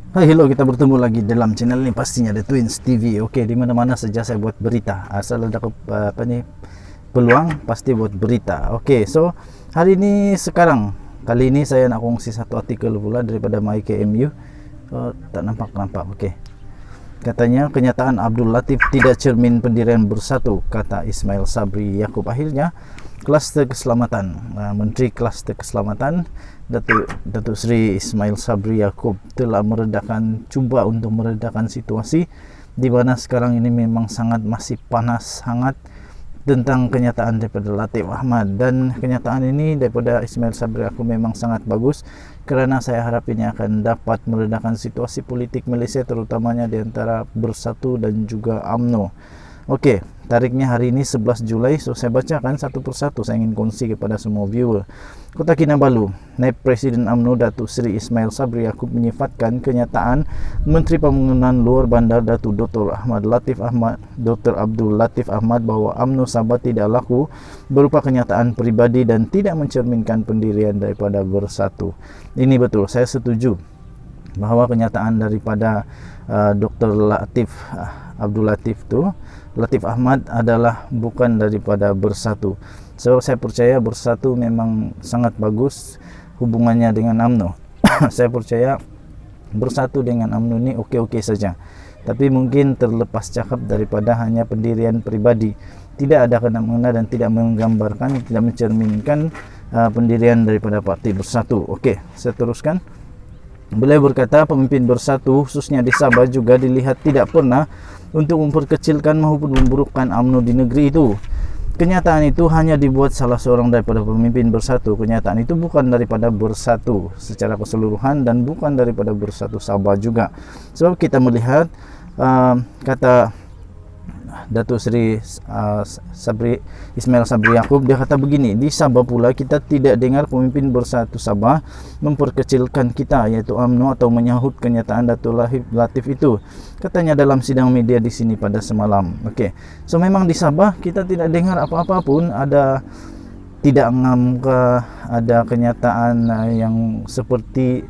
Hai, hello, kita bertemu lagi dalam channel ini pastinya The Twins TV. Oke, di mana-mana saja saya buat berita. Asal ada peluang pasti buat berita. Oke, so hari ini kali ini saya nak kongsi satu artikel pula daripada MyKMU. Tak nampak. Oke. Katanya kenyataan Abdul Latif tidak cermin pendirian bersatu, kata Ismail Sabri Yaakob. Akhirnya Kluster Keselamatan, Menteri Kluster Keselamatan Datuk Seri Ismail Sabri Yaakob telah cuba untuk meredakan situasi di mana sekarang ini memang masih panas hangat tentang kenyataan daripada Latif Ahmad. Dan kenyataan ini daripada Ismail Sabri Yaakob memang sangat bagus kerana saya harap ini akan dapat meredakan situasi politik Malaysia, terutamanya di antara Bersatu dan juga UMNO. Okey, tariknya hari ini 11 Julai. So saya bacakan satu persatu, saya ingin kongsi kepada semua viewer. Kota Kinabalu, Naib Presiden UMNO Datuk Seri Ismail Sabri Yaakob menyifatkan kenyataan Menteri Pembangunan Luar Bandar Datuk Dr. Abdul Latif Ahmad bahawa UMNO Sabah tidak laku berupa kenyataan peribadi dan tidak mencerminkan pendirian daripada Bersatu. Ini betul, saya setuju bahawa kenyataan daripada Dr. Abdul Latif Ahmad adalah bukan daripada Bersatu. So saya percaya Bersatu memang sangat bagus hubungannya dengan UMNO. Saya percaya Bersatu dengan UMNO ni okey-okey saja. Tapi mungkin terlepas cakap daripada hanya pendirian peribadi, tidak ada kena-mengena dan tidak menggambarkan, tidak mencerminkan pendirian daripada parti Bersatu. Okey, saya teruskan. Beliau berkata pemimpin Bersatu khususnya di Sabah juga dilihat tidak pernah untuk memperkecilkan maupun memburukkan UMNO di negeri itu. Kenyataan itu hanya dibuat salah seorang daripada pemimpin Bersatu. Kenyataan itu bukan daripada Bersatu secara keseluruhan dan bukan daripada Bersatu Sabah juga. Sebab kita melihat kata Datuk Seri Ismail Sabri Yaakob, dia kata begini, di Sabah pula kita tidak dengar pemimpin Bersatu Sabah memperkecilkan kita, iaitu UMNO, atau menyahut kenyataan Datuk Latif itu. Katanya dalam sidang media di sini pada semalam. Okey, so memang di Sabah kita tidak dengar apa-apa pun, ada tidak ngam ke, ada kenyataan yang seperti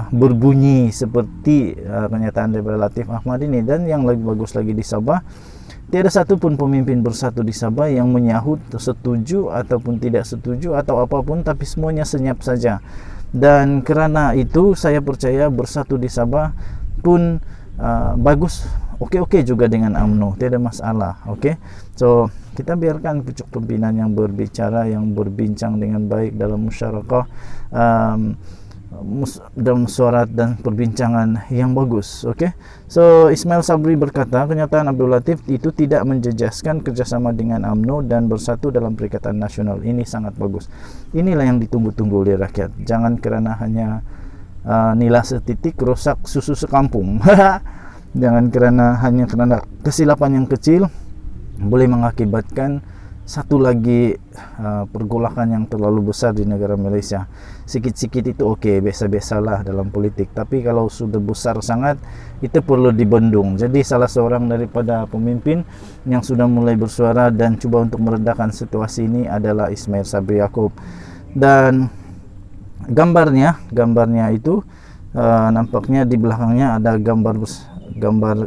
berbunyi seperti kenyataan daripada Latif Ahmad ini. Dan yang lebih bagus lagi, di Sabah tiada satu pun pemimpin Bersatu di Sabah yang menyahut setuju ataupun tidak setuju atau apapun, tapi semuanya senyap saja. Dan kerana itu saya percaya Bersatu di Sabah pun bagus, okey-okey juga dengan UMNO, tiada masalah. Okey, so kita biarkan pucuk pimpinan yang berbicara, yang berbincang dengan baik dalam musyarakah, dalam suara dan perbincangan yang bagus. Okey, so Ismail Sabri berkata kenyataan Abdul Latif itu tidak menjejaskan kerjasama dengan UMNO dan Bersatu dalam Perikatan Nasional. Ini sangat bagus. Inilah yang ditunggu-tunggu oleh rakyat. Jangan kerana hanya nila setitik rosak susu sekampung. Jangan hanya kerana kesilapan yang kecil boleh mengakibatkan satu lagi pergolakan yang terlalu besar di negara Malaysia. Sikit-sikit itu okey, biasa-biasalah dalam politik, tapi kalau sudah besar sangat itu perlu dibendung. Jadi salah seorang daripada pemimpin yang sudah mulai bersuara dan cuba untuk meredakan situasi ini adalah Ismail Sabri Yaakob. Dan gambarnya itu nampaknya di belakangnya ada gambar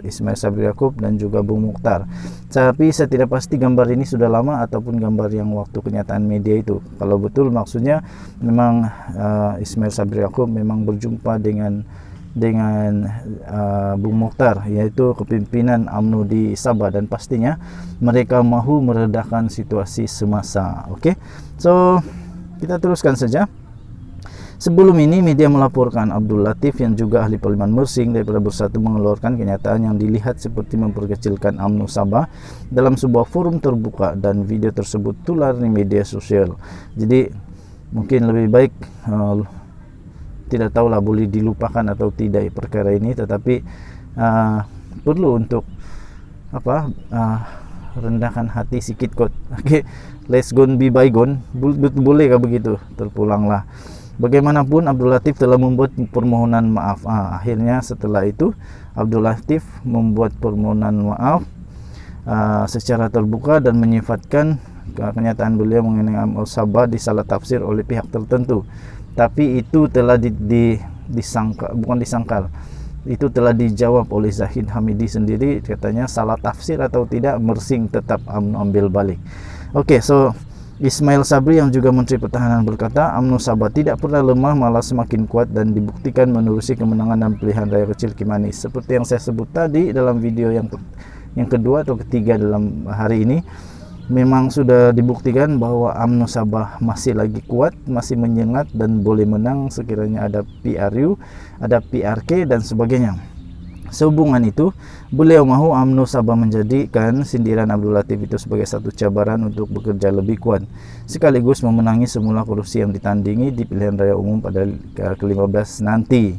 Ismail Sabri Yaakob dan juga Bung Mukhtar. Tapi saya tidak pasti gambar ini sudah lama ataupun gambar yang waktu kenyataan media itu. Kalau betul maksudnya memang Ismail Sabri Yaakob memang berjumpa dengan Bung Mukhtar, iaitu kepimpinan UMNO di Sabah, dan pastinya mereka mahu meredakan situasi semasa. Okey, so kita teruskan saja. Sebelum ini media melaporkan Abdul Latif yang juga ahli Parlimen Mersing daripada Bersatu mengeluarkan kenyataan yang dilihat seperti memperkecilkan UMNO Sabah dalam sebuah forum terbuka, dan video tersebut tular di media sosial. Jadi mungkin lebih baik tidak tahulah boleh dilupakan atau tidak perkara ini, tetapi perlu untuk rendahkan hati sikit kot. Okay, let's go be bygone. Bolehkah begitu? Terpulanglah. Bagaimanapun Abdul Latif telah membuat permohonan maaf. Akhirnya setelah itu Abdul Latif membuat permohonan maaf secara terbuka dan menyifatkan kenyataan beliau mengenai UMNO Sabah disalah tafsir oleh pihak tertentu. Tapi itu telah bukan disangkal, itu telah dijawab oleh Zahid Hamidi sendiri, katanya salah tafsir atau tidak, Mersing tetap UMNO ambil balik. Oke, so Ismail Sabri yang juga Menteri Pertahanan berkata, UMNO Sabah tidak pernah lemah, malah semakin kuat dan dibuktikan menerusi kemenangan dan pilihan raya kecil Kimanis. Seperti yang saya sebut tadi dalam video yang kedua atau ketiga dalam hari ini, memang sudah dibuktikan bahwa UMNO Sabah masih lagi kuat, masih menyengat dan boleh menang sekiranya ada PRU, ada PRK dan sebagainya. Sehubungan itu, beliau mahu UMNO Sabah menjadikan sindiran Abdul Latif itu sebagai satu cabaran untuk bekerja lebih kuat, sekaligus memenangi semula kursi yang ditandingi di pilihan raya umum pada ke-15 nanti.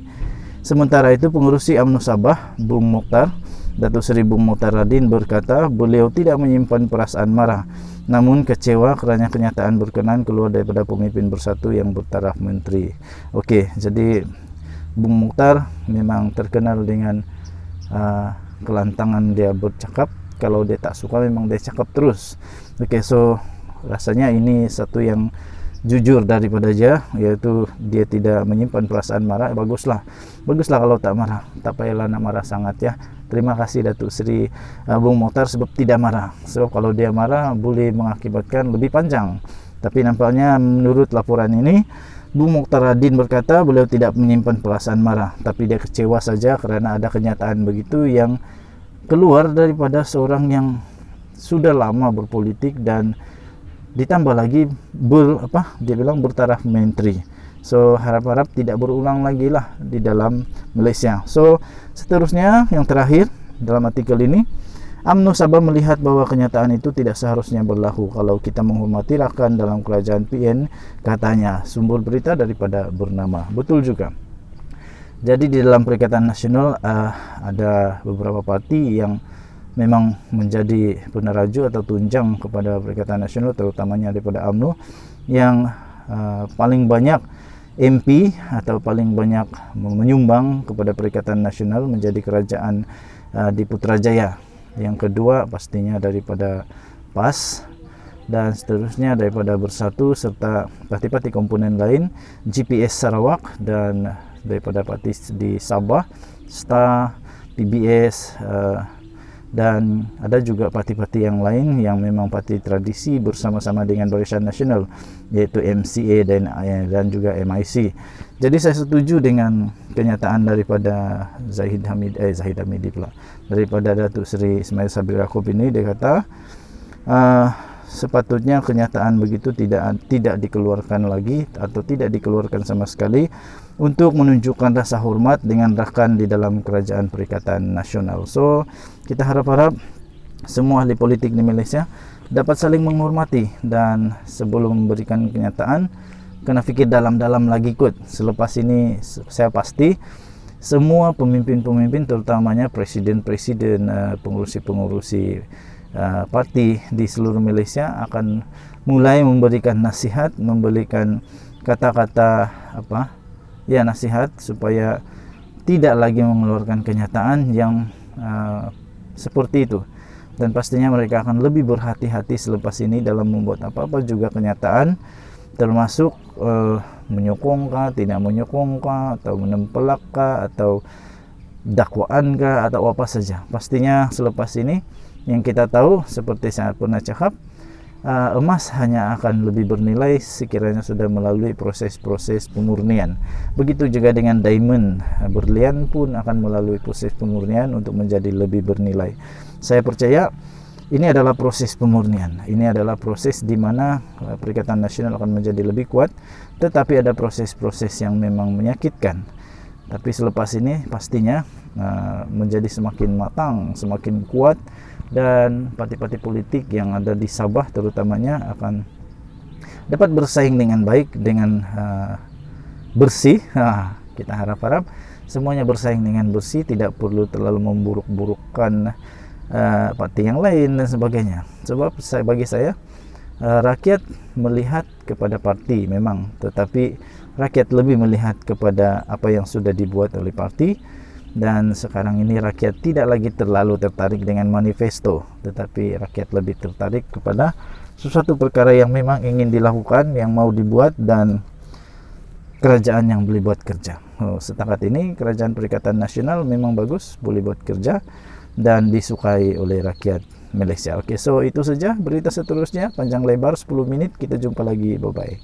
Sementara itu, pengurusi UMNO Sabah, Bung Mokhtar, Datuk Seri Bung Mokhtar Radin berkata, beliau tidak menyimpan perasaan marah, namun kecewa kerana kenyataan berkenan keluar daripada pemimpin bersatu yang bertaraf menteri. Okey, jadi Bung Mokhtar memang terkenal dengan kelantangan dia bercakap. Kalau dia tak suka memang dia cakap terus. Okey, so rasanya ini satu yang jujur daripada dia, iaitu dia tidak menyimpan perasaan marah. Baguslah kalau tak marah, tak payahlah nak marah sangat ya. Terima kasih Datuk Seri Bung Mokhtar sebab tidak marah, sebab kalau dia marah boleh mengakibatkan lebih panjang. Tapi nampaknya menurut laporan ini, Bung Mokhtar Radin berkata beliau tidak menyimpan perasaan marah, tapi dia kecewa saja kerana ada kenyataan begitu yang keluar daripada seorang yang sudah lama berpolitik dan ditambah lagi dia bilang bertaraf menteri. So harap-harap tidak berulang lagi lah di dalam Malaysia. So seterusnya yang terakhir dalam artikel ini, UMNO Sabah melihat bahwa kenyataan itu tidak seharusnya berlaku kalau kita menghormati rakan dalam kerajaan PN, katanya sumber berita daripada Bernama. Betul juga. Jadi di dalam Perikatan Nasional ada beberapa parti yang memang menjadi peneraju atau tunjang kepada Perikatan Nasional, terutamanya daripada UMNO yang paling banyak MP atau paling banyak menyumbang kepada Perikatan Nasional menjadi kerajaan di Putrajaya. Yang kedua pastinya daripada PAS dan seterusnya daripada Bersatu serta parti-parti komponen lain, GPS Sarawak dan daripada parti di Sabah, STAR, PBS, dan ada juga parti-parti yang lain yang memang parti tradisi bersama-sama dengan Barisan Nasional, yaitu MCA dan juga MIC. Jadi saya setuju dengan kenyataan daripada Zahid Hamidi pula, daripada Datuk Seri Ismail Sabri Yaakob ini. Dia kata sepatutnya kenyataan begitu tidak dikeluarkan lagi atau tidak dikeluarkan sama sekali untuk menunjukkan rasa hormat dengan rakan di dalam kerajaan Perikatan Nasional. So kita harap-harap semua ahli politik di Malaysia dapat saling menghormati, dan sebelum memberikan kenyataan kena fikir dalam-dalam lagi kot. Selepas ini saya pasti semua pemimpin-pemimpin, terutamanya presiden-presiden, pengurusi-pengurusi parti di seluruh Malaysia akan mulai memberikan nasihat, memberikan kata-kata nasihat supaya tidak lagi mengeluarkan kenyataan yang seperti itu. Dan pastinya mereka akan lebih berhati-hati selepas ini dalam membuat apa-apa juga kenyataan, termasuk menyokongkah, tidak menyokongkah, atau menempelakkah, atau dakwankah, atau apa saja. Pastinya selepas ini yang kita tahu, seperti saya pernah cakap, emas hanya akan lebih bernilai sekiranya sudah melalui proses-proses pemurnian. Begitu juga dengan diamond, berlian pun akan melalui proses pemurnian untuk menjadi lebih bernilai. Saya percaya ini adalah proses pemurnian. Ini adalah proses di mana Perikatan Nasional akan menjadi lebih kuat, tetapi ada proses-proses yang memang menyakitkan. Tapi selepas ini pastinya menjadi semakin matang, semakin kuat, dan parti-parti politik yang ada di Sabah terutamanya akan dapat bersaing dengan baik, dengan bersih. Kita harap-harap semuanya bersaing dengan bersih, tidak perlu terlalu memburuk-burukkan parti yang lain dan sebagainya. Sebab bagi saya rakyat melihat kepada parti memang, tetapi rakyat lebih melihat kepada apa yang sudah dibuat oleh parti. Dan sekarang ini rakyat tidak lagi terlalu tertarik dengan manifesto, tetapi rakyat lebih tertarik kepada sesuatu perkara yang memang ingin dilakukan, yang mau dibuat, dan kerajaan yang boleh buat kerja. setakat ini Kerajaan Perikatan Nasional memang bagus, boleh buat kerja dan disukai oleh rakyat Malaysia. Oke, so itu saja berita seterusnya, panjang lebar 10 menit, kita jumpa lagi, bye bye.